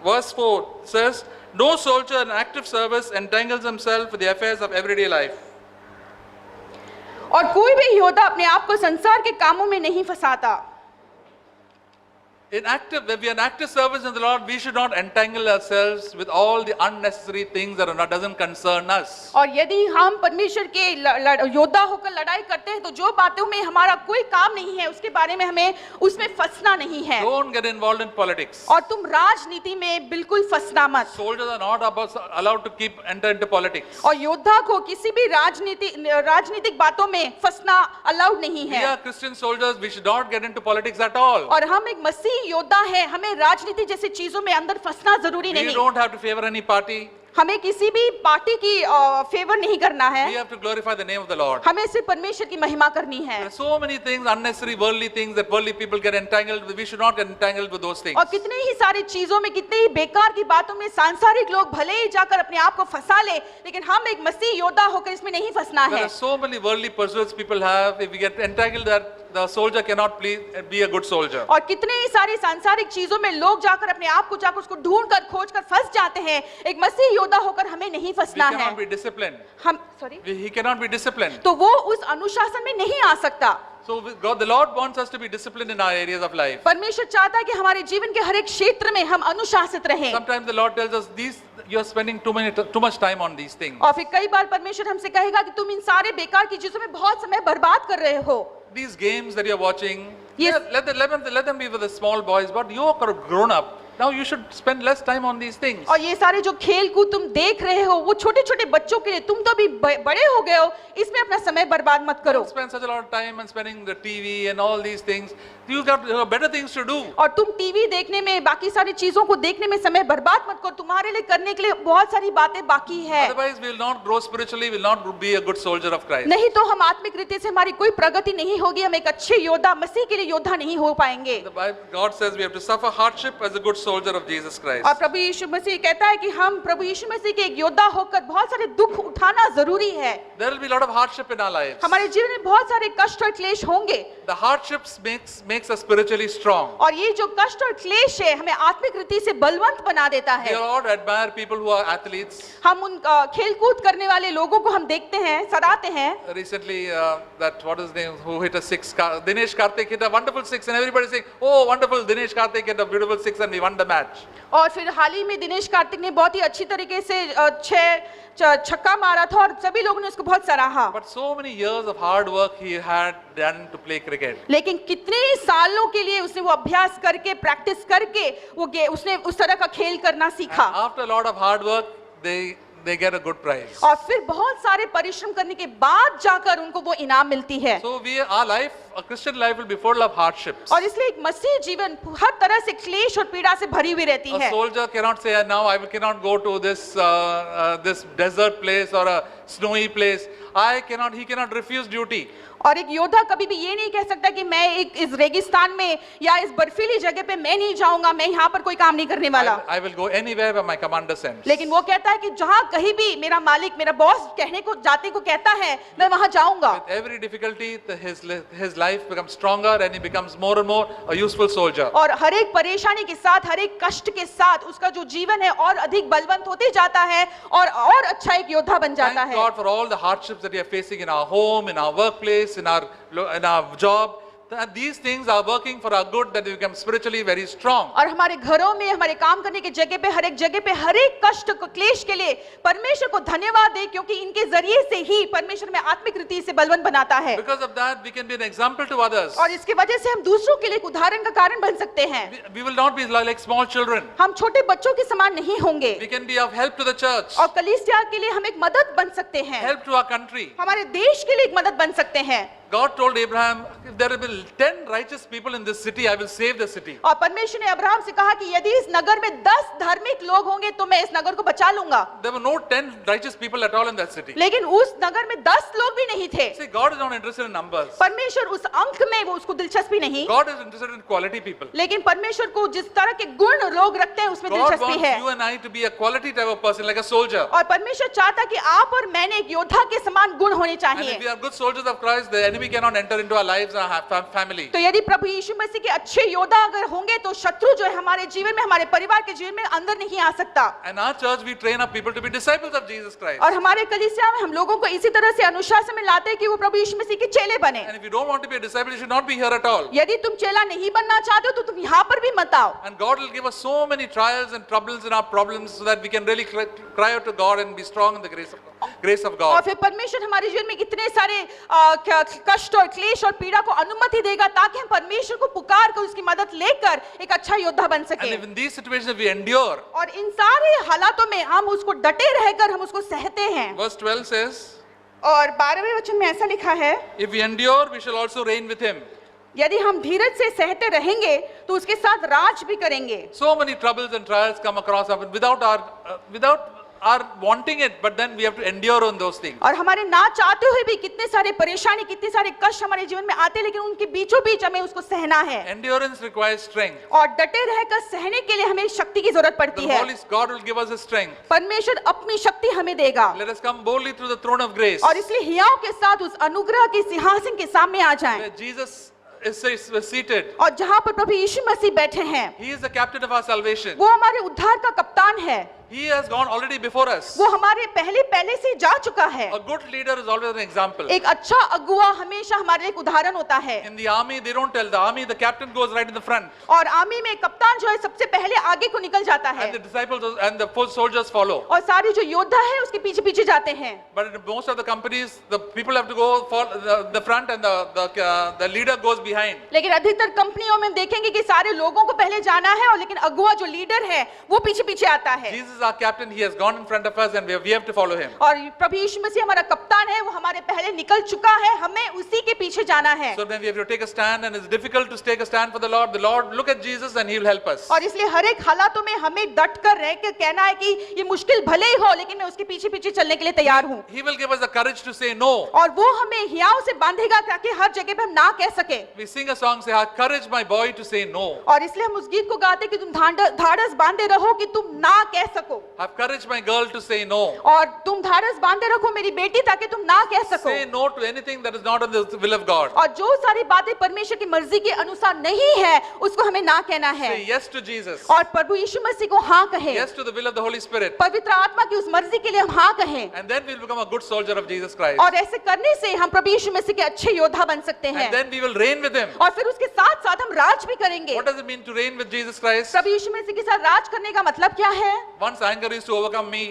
Verse 4 says, no soldier in active service entangles himself with the affairs of everyday life. और कोई भी योद्धा अपने आप को संसार के कामों में नहीं फंसाता। When we are active servants in the Lord, we should not entangle ourselves with all the unnecessary things that doesn't concern us. और यदि हम परमेश्वर के योद्धा होकर लड़ाई करते हैं तो जो बातों में हमारा कोई काम नहीं है उसके बारे में हमें उसमें फंसना नहीं है। Don't get involved in politics. और तुम राजनीति में बिल्कुल फंसना मत। Soldiers are not allowed to enter into politics. और योद्धा को किसी भी राजनीतिक बातों में फंसना अलाउड नहीं We है। are Christian soldiers. We should not get into politics at all. और हम एक मसीह योद्धा है, हमें राजनीति जैसी चीजों में अंदर फंसना जरूरी We नहीं। don't have to favor any party. हमें किसी भी पार्टी की फेवर नहीं करना We है, have to glorify the name of the Lord. हमें सिर्फ परमेश्वर की महिमा करनी है। There are so many things, unnecessary worldly things that worldly people get entangled with. We should not get entangled with those things. और कितने ही सारी चीजों में, कितने ही बेकार की बातों में सांसारिक लोग भले ही जाकर अपने आप को फंसा ले, लेकिन हम एक मसीह योद्धा होकर इसमें नहीं फंसना There है। are so many worldly pursuits people have. If we get entangled, that the soldier cannot be a good soldier. और कितने ही सारी सांसारिक चीजों में लोग जाकर अपने आप को जाकर उसको ढूंढ कर खोज कर फंस जाते हैं। एक मसीह योद्धा होकर हमें नहीं We फंसना है। cannot be disciplined. हम sorry He cannot be disciplined. तो वो उस अनुशासन में नहीं आ सकता। So the Lord wants us to be disciplined in our areas of life. परमेश्वर चाहता है कि हमारे जीवन के हर एक क्षेत्र में हम अनुशासित रहें। Sometimes the Lord tells us, you are spending too much time on these things. और फिर कई बार परमेश्वर हमसे कहेगा कि तुम इन सारे बेकार की चीजों में बहुत समय बर्बाद कर रहे हो। These games that you are watching, Yes. let them be with the small boys, but you are grown up. Now you should spend less time on these things. और ये सारे जो खेल कूद तुम देख रहे हो वो छोटे छोटे बच्चों के लिए, तुम तो अभी बड़े हो गए हो, इसमें अपना समय बर्बाद मत करो। Don't spend such a lot of time and spending the TV and all these things. You got better things to do. और तुम टीवी देखने में, बाकी सारी चीजों को देखने में समय बर्बाद मत करो, तुम्हारे लिए करने के लिए बहुत सारी बातें बाकी है। Otherwise, we will not grow spiritually. We will not be a good soldier of Christ. नहीं तो हम आत्मिक रीति से हमारी कोई प्रगति नहीं होगी, हम एक अच्छे योद्धा, मसीह के लिए योद्धा नहीं हो पाएंगे। The Bible, God says we have to suffer hardship as a good soldier of Jesus Christ. और प्रभु यीशु मसीह कहता है कि हम प्रभु यीशु मसीह के एक योद्धा होकर बहुत सारे दुख उठाना जरूरी है। There will be a lot of hardship in our lives. हमारे जीवन में बहुत सारे कष्ट और क्लेश होंगे। The hardships makes us spiritually strong. और ये जो कष्ट और क्लेश है हमें आत्मिक रीति से बलवंत बना देता We है। all admire people who are athletes. हम उन खेल कूद करने वाले लोगों को हम देखते हैं, सराहते हैं। Recently, that what is his name, who hit a six, Dinesh Karthik hit a wonderful six, and everybody saying, "Oh, wonderful! Dinesh Karthik hit a beautiful six, and we won the match." और फिर हाल ही में दिनेश कार्तिक ने बहुत ही अच्छी तरीके से छक्का मारा था और सभी लोगों ने उसको बहुत सराहा। But so many years of hard work he had done to play cricket. लेकिन कितने ही सालों के लिए उसने वो अभ्यास करके, प्रैक्टिस करके उसने उस तरह का खेल करना सीखा। And after a lot of hard work, they get a good prize. और फिर बहुत सारे परिश्रम करने के बाद जाकर उनको वो इनाम मिलती है। So our Christian life will be full of hardships. और इसलिए एक मसीह जीवन हर तरह से क्लेश और पीड़ा से भरी हुई रहती A है। soldier cannot say, "Now I cannot go to this desert place or a snowy place." He cannot refuse duty. और एक योद्धा कभी भी ये नहीं कह सकता कि मैं इस रेगिस्तान में या इस बर्फीली जगह पे मैं नहीं जाऊंगा, मैं यहाँ पर कोई काम नहीं करने वाला। I will go anywhere where my commander sends. लेकिन वो कहता है कि जहाँ कहीं भी मेरा मालिक, मेरा बॉस जाते को कहता है, मैं वहां जाऊंगा। With every difficulty, his life becomes stronger and he becomes more and more a useful soldier. और हर एक परेशानी के साथ, हर एक कष्ट के साथ उसका जो जीवन है और अधिक बलवंत होते जाता है और अच्छा एक योद्धा बन जाता Thank है। God for all the hardships that we are facing in our home, in our workplace, in our job. And these things are working for our good, that we become spiritually very strong. और हमारे घरों में, हमारे काम करने की जगह पे, हर एक जगह पे, हर एक कष्ट को, क्लेश के लिए परमेश्वर को धन्यवाद दे, क्योंकि इनके जरिए से ही परमेश्वर में आत्मिक रीति से बलवंत बनाता है। Because of that, we can be an example to others. और इसकी वजह से हम दूसरों के लिए एक उदाहरण का कारण बन सकते हैं। We will not be like small children. हम छोटे बच्चों के समान नहीं होंगे We can be of help to the church, और कलीसिया के लिए हम एक मदद बन सकते हैं, help to our country. हमारे देश के लिए एक मदद बन सकते हैं। God told Abraham, if there will be 10 righteous people in this city, I will save the city. और परमेश्वर ने अब्राहम से कहा कि यदि इस नगर में 10 धार्मिक लोग होंगे तो मैं इस नगर को बचा लूंगा। There were no 10 righteous people at all in that city. लेकिन उस नगर में 10 लोग भी नहीं थे। See, God is not interested in numbers. परमेश्वर उस अंक में वो उसको दिलचस्पी नहीं, God is interested in quality people. लेकिन परमेश्वर को जिस तरह के गुण लोग रखते हैं उसमें God दिलचस्पी wants है। you and I to be a quality type of person, like a soldier. और परमेश्वर चाहता कि आप और मैंने एक योद्धा के समान गुण होने And चाहिए। if we are good soldiers of Christ, the enemy enemy cannot enter into our lives and our family. तो यदि प्रभु यीशु मसीह के अच्छे योद्धा अगर होंगे तो शत्रु जो है हमारे जीवन में, हमारे परिवार के जीवन में अंदर नहीं आ सकता। And our church, we train up people to be disciples of Jesus Christ. और हमारे कलीसिया में हम लोगों को इसी तरह से अनुशासन में लाते हैं कि वो प्रभु यीशु मसीह के चेले बने। And if you don't want to be a disciple, you should not be here at all. यदि तुम चेला नहीं बनना चाहते हो तो तुम यहाँ पर भी मत आओ। And God will give us so many trials and troubles in our problems so that we can really cry out to God and be strong in the grace of और God. फिर परमेश्वर हमारे जीवन में कितने सारे कष्ट और क्लेश और पीड़ा को अनुमति देगा ताकि हम परमेश्वर को पुकार कर उसकी मदद लेकर एक अच्छा योद्धा बन And सके। if in these situations we endure, और इन सारे हालातों में हम उसको डटे रहकर हम उसको सहते हैं। verse 12 says, और 12वें वचन में ऐसा लिखा है, if we endure, we shall also reign with him. यदि हम धीरज से सहते रहेंगे तो उसके साथ राज भी करेंगे। So many troubles and trials come across us without our wanting it, but then we have to endure on those things. और हमारे ना चाहते हुए भी कितने सारे परेशानी, कितने सारे कष्ट हमारे जीवन में आते हैं, लेकिन उनके बीचों बीच हमें उसको सहना है। Endurance requires strength. और डटे रहकर सहने के लिए हमें शक्ति की जरूरत पड़ती The है। Holy God will give us his strength. परमेश्वर अपनी शक्ति हमें देगा। Let us come boldly through the throne of grace. और इसलिए हियाव के साथ उस अनुग्रह के सिंहासन के सामने आ जाएं। Where Jesus is seated. और जहाँ पर प्रभु यीशु मसीह बैठे हैं, He is the captain of our salvation. वो हमारे उद्धार का कप्तान है। He has gone already before us. वो हमारे पहले से जा चुका है। A good leader is always an example. एक अच्छा अगुआ हमेशा हमारे लिए एक उदाहरण होता है। In the army, they don't tell the army, the captain goes right in the front. और आर्मी में कप्तान जो है सबसे पहले आगे को निकल जाता है And the disciples and the soldiers follow. और सारे जो योद्धा है उसके पीछे पीछे जाते हैं। But in most of the companies, the people have to go for the front and the leader goes behind. लेकिन अधिकतर कंपनियों में देखेंगे कि सारे लोगों को पहले जाना है और लेकिन अगुआ जो लीडर है वो पीछे पीछे आता है। Jesus is our captain. He has gone in front of us and we have to follow him. और प्रभु यीशु मसीह हमारा कप्तान है, वो हमारे पहले निकल चुका है, हमें उसी के पीछे जाना है। So then we have to take a stand, and it's difficult to take a stand for the Lord look at Jesus and he will help us. और इसलिए हर एक हालातों में हमें डट कर रह के कहना है कि ये मुश्किल भले ही हो लेकिन मैं उसके पीछे पीछे चलने के लिए तैयार हूँ। He will give us the courage to say no. और वो हमें हियाव से बांधेगा ताकि हर जगह पे हम ना कह सके। We sing a song, say, "Have courage, my boy, to say no." और इसलिए हम उस गीत को गाते कि तुम धाड़स बांधे रहो कि तुम ना कह सको। Have courage, my girl, to say no. और तुम धाड़स बांधे रखो मेरी बेटी ताकि तुम ना कह सको। Say no to anything that is not in the will of God. और जो सारी बातें परमेश्वर की मर्जी के अनुसार नहीं है उसको हमें ना कहना है। Say yes to Jesus. और प्रभु यीशु मसीह को हाँ कहें। Yes to the will of the Holy Spirit. पवित्र आत्मा की उस मर्जी के लिए हम हाँ कहें। And then we'll become a good soldier of Jesus Christ. और ऐसे करने से हम प्रभु यीशु मसीह के अच्छे योद्धा बन सकते हैं। And then we will reign with him. और फिर उसके साथ साथ हम राज भी करेंगे। What does it mean to reign with Jesus Christ? प्रभु यीशु मसीह के साथ राज करने का मतलब क्या है? Once anger used to overcome me.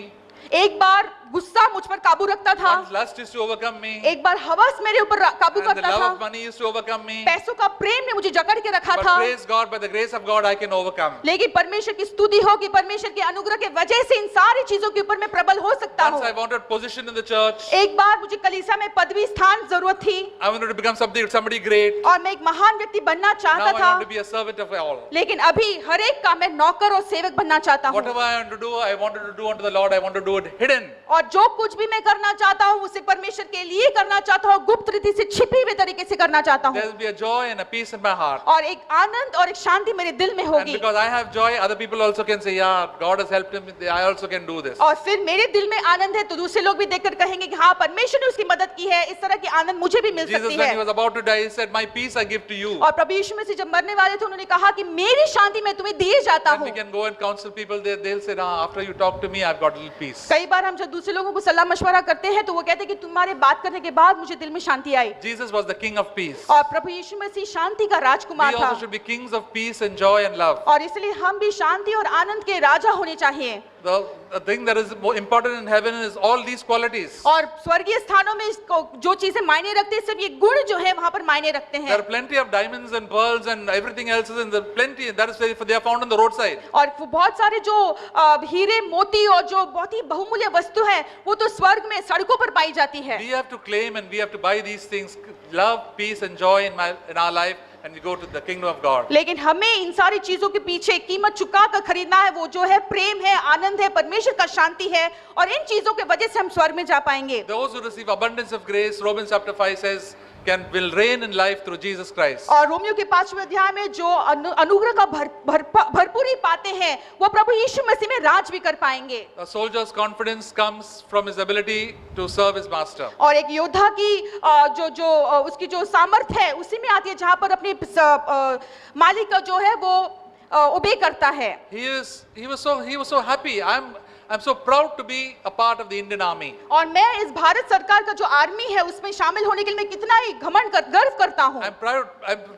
एक बार गुस्सा मुझ पर काबू रखता था। Once lust used to overcome me. एक बार हवस मेरे ऊपर काबू And the करता love था। of money used to overcome me. पैसों का प्रेम ने मुझे जकड़ के रखा But था। praise God, by the grace of God, I can overcome. लेकिन परमेश्वर की स्तुति हो कि परमेश्वर के अनुग्रह के वजह से इन सारी चीजों के ऊपर मैं प्रबल हो सकता Once I हूँ। wanted position in the church. एक बार मुझे कलीसिया में पदवी स्थान जरूरत थी I wanted to become somebody great. और मैं एक महान व्यक्ति बनना Now चाहता I था, want to be a servant of all. लेकिन अभी हर एक का मैं नौकर और सेवक बनना चाहता हूँ। Whatever I want to do, I wanted to do unto the Lord. I want to do it hidden. और जो कुछ भी मैं करना चाहता हूँ उसे परमेश्वर के लिए करना चाहता हूँ, गुप्त रीति से छिपी हुई तरीके से करना चाहता हूँ। There will be a joy and a peace in my heart. और एक आनंद और एक शांति मेरे दिल में And होगी। because I have joy, other people also can say, yeah, God has helped him. I also can do this. और फिर मेरे दिल में आनंद है तो दूसरे लोग भी देखकर कहेंगे कि हाँ परमेश्वर ने उसकी मदद की है, इस तरह की आनंद मुझे भी मिल Jesus, सकती when he है। was about to die, he said, my peace I give to you. और प्रभु यीशु मसीह जब मरने वाले थे उन्होंने कहा कि मेरी शांति मैं तुम्हें दिए जाता And we हूँ। can go and counsel people. They'll say, nah, after you talk to me, I've got a little peace. कई बार हम जब दूसरे लोगों को सलाह मशवरा करते हैं तो वो कहते हैं कि तुम्हारे बात करने के बाद मुझे दिल में शांति आई। Jesus was the King of peace. और प्रभु यीशु मसीह शांति का We राजकुमार था। also should be kings of peace and joy and love. और इसलिए हम भी शांति और आनंद के राजा होने चाहिए। The thing that is more important in heaven is all these qualities. और स्वर्गीय स्थानों में इसको जो चीजें मायने रखते हैं सिर्फ ये गुण जो है वहां पर मायने रखते There हैं। are plenty of diamonds and pearls and everything else is in the plenty. That is they are found on the roadside. और वो बहुत सारे जो हीरे मोती और जो बहुत ही बहुमूल्य वस्तु है वो तो स्वर्ग में सड़कों पर पाई जाती है। We have to claim and we have to buy these things, love, peace and joy in our life, and we go to the kingdom of God. लेकिन हमें इन सारी चीजों के पीछे कीमत चुका कर खरीदना है, वो जो है प्रेम है, आनंद है, परमेश्वर का शांति है, और इन चीजों के वजह से हम स्वर्ग में जा पाएंगे। Those who receive abundance of grace, Romans chapter 5 says, will reign in life through Jesus Christ. और रोमियो के 5वें अध्याय में जो अनुग्रह का भरपूरी पाते हैं वो प्रभु यीशु मसीह में राज भी कर पाएंगे। A soldier's confidence comes from his ability to serve his master. और एक योद्धा की उसकी जो सामर्थ्य है उसी में आती है जहां पर अपने मालिक का जो है वो ओबे करता है। He was so happy. I'm so proud to be a part of the Indian Army. और मैं इस भारत सरकार का जो आर्मी है उसमें शामिल होने के लिए मैं कितना ही गर्व करता हूँ। I'm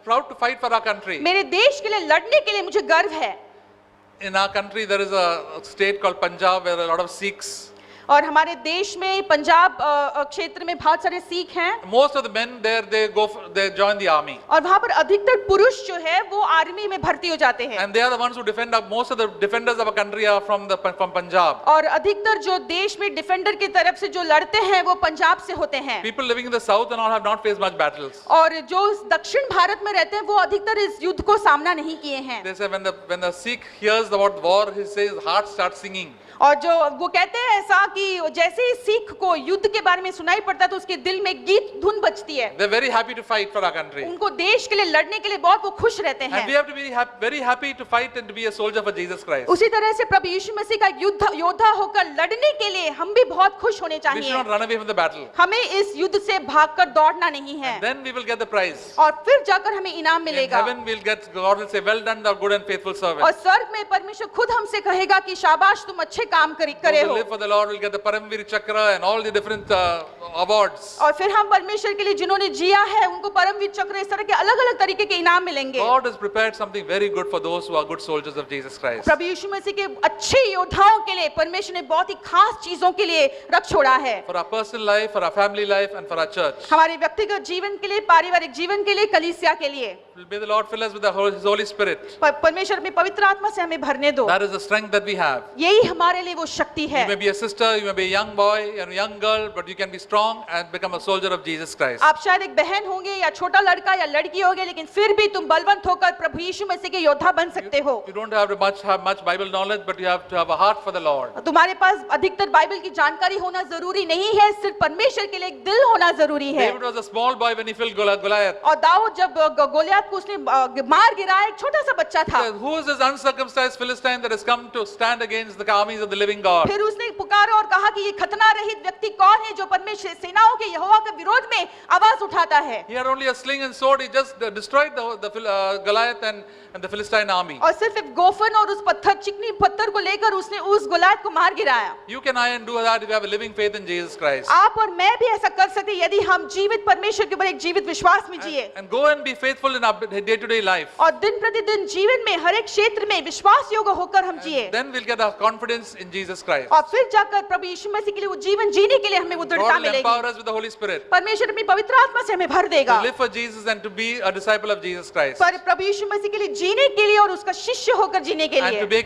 proud to fight for our country. मेरे देश के लिए लड़ने के लिए मुझे गर्व है। In our country there is a state called Punjab where a lot of Sikhs. और हमारे देश में पंजाब क्षेत्र में बहुत सारे सिख हैं। Most of the men there they join the army. और वहाँ पर अधिकतर पुरुष जो है वो आर्मी में भर्ती हो जाते हैं। And they are the ones who defend us. Most of the defenders of our country are from Punjab. और अधिकतर जो देश में डिफेंडर की तरफ से जो लड़ते हैं वो पंजाब से होते हैं। People living in the south and all have not faced much battles. और जो दक्षिण भारत में रहते हैं वो अधिकतर इस युद्ध को सामना नहीं किए हैं। They say when the Sikh hears about war, his heart starts singing. और जो वो कहते हैं ऐसा कि जैसे ही सिख को युद्ध के बारे में सुनाई पड़ता है तो उसके दिल में गीत धुन बजती है। They're very happy to fight for our country. उनको देश के लिए लड़ने के लिए बहुत वो खुश रहते हैं। And we have to be very happy to fight and to be a soldier for Jesus Christ. उसी तरह से प्रभु यीशु मसीह का योद्धा होकर लड़ने के लिए हम भी बहुत खुश होने We should चाहिए। not run away from the battle. हमें इस युद्ध से भागकर दौड़ना नहीं है। Then we will get the prize. और फिर जाकर हमें इनाम In मिलेगा। heaven God will say, well done, thou good and faithful servant. और स्वर्ग में परमेश्वर खुद हमसे कहेगा कि शाबाश तुम अच्छे काम करे Those हो। who live for the Lord will get the Paramvir Chakra and all the different awards. और फिर हम परमेश्वर के लिए जिन्होंने जिया है उनको परमवीर चक्र इस तरह के अलग-अलग तरीके के इनाम मिलेंगे। God has prepared something very good for those who are good soldiers of Jesus Christ. प्रभु यीशु मसीह के अच्छे योद्धाओं के लिए परमेश्वर ने बहुत ही खास चीजों के लिए रख छोड़ा है। For our personal life, for our family life and for our church. हमारे व्यक्तिगत जीवन के लिए, पारिवारिक जीवन के लिए, कलीसिया के लिए। May the Lord fill us with His Holy Spirit. परमेश्वर अपनी पवित्र आत्मा से हमें भरने दो। That is the strength that we have. यही हमारे लिए वो शक्ति है। You may be a sister, you may be a young boy and a young girl, but you can be strong and become a soldier of Jesus Christ. आप शायद एक बहन होंगे या छोटा लड़का या लड़की होंगे लेकिन फिर भी तुम बलवंत होकर प्रभु यीशु मसीह के योद्धा बन सकते हो। You don't have to have much Bible knowledge, but you have to have a heart for the Lord. तुम्हारे पास अधिकतर बाइबल की जानकारी होना जरूरी नहीं है, सिर्फ परमेश्वर के लिए एक दिल होना जरूरी है। David was a small boy when he killed Goliath. और दाऊद जब गोलियत को उसने मार गिराया, एक छोटा सा बच्चा था। Who is this uncircumcised Philistine that has come to stand against the armies of the living God? फिर उसने पुकारा और कहा कि ये खतना रहित व्यक्ति कौन है जो परमेश्वर सेनाओं के यहोवा के विरोध में आवाज उठाता है। He had only a sling and sword. He just destroyed the Goliath and the Philistine army. और सिर्फ एक गोफन और उस चिकनी पत्थर को लेकर उसने उस गोलियत को मार गिराया। You can do that if you have a living faith in Jesus Christ. आप और मैं भी ऐसा कर सकते यदि हम जीवित परमेश्वर के ऊपर एक जीवित विश्वास में जिए। And go and be faithful in our day-to-day life. और दिन प्रतिदिन जीवन में हर एक क्षेत्र में विश्वास योग्य होकर हम जिए। Then we'll get our confidence in Jesus Christ. और फिर जाकर प्रभु यीशु मसीह के लिए वो जीवन जीने के लिए हमें वो दृढ़ता God will मिलेगी। empower us with the Holy Spirit परमेश्वर अपनी पवित्र आत्मा से हमें भर देगा। to live for Jesus and to be a disciple of Jesus Christ. पर प्रभु यीशु मसीह के लिए जीने के लिए और उसका शिष्य होकर जीने के And लिए।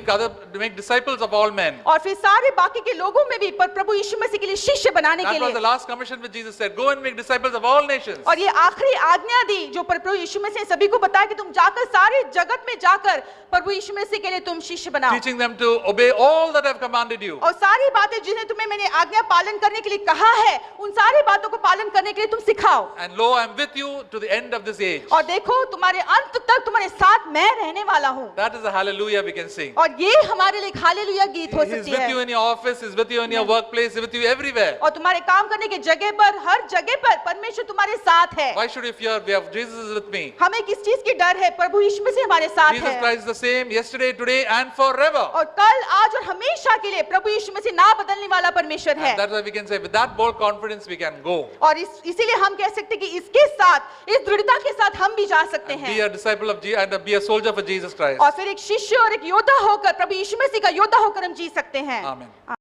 to make disciples of all men. और फिर सारे बाकी के लोगों में भी पर प्रभु यीशु मसीह के लिए शिष्य बनाने के That was the लिए। last commission which Jesus said. Go and make disciples of all nations. और ये आखिरी आज्ञा दी जो प्रभु यीशु मसीह ने सभी को बताया कि तुम जाकर सारे जगत में जाकर प्रभु यीशु मसीह के लिए तुम शिष्य बनाओ। Teaching them to obey all that I have commanded you. और सारी बातें जिन्हें तुम्हें मैंने आज्ञा पालन करने के लिए कहा है उन सारी बातों को पालन करने के लिए तुम सिखाओ। And lo, I am with you to the end of this age. और देखो तुम्हारे अंत तक तुम्हारे साथ मैं रहने वाला हूँ। That is a hallelujah we can sing. और ये हमारे लिए हालेलुया गीत हो He is सकती with you है। in your office, He is with you in your workplace, He is with you everywhere. और तुम्हारे काम करने की जगह पर हर जगह पर परमेश्वर तुम्हारे साथ है। Why should we fear? We have Jesus is with me. हमें किस चीज की डर है? प्रभु यीशु मसीह हमारे साथ Jesus है। Christ is the same yesterday, today and forever. और कल आज और हमेशा के लिए प्रभु यीशु मसीह ना बदलने वाला परमेश्वर है। And that's why we can say with that bold confidence we can go. और इसीलिए हम कह सकते हैं कि इसके साथ इस दृढ़ता के साथ हम भी जा सकते And हैं। be a disciple of Jesus and be a soldier for Jesus Christ. और फिर एक शिष्य और एक योद्धा होकर प्रभु यीशु मसीह का योद्धा होकर हम जी सकते हैं। Amen.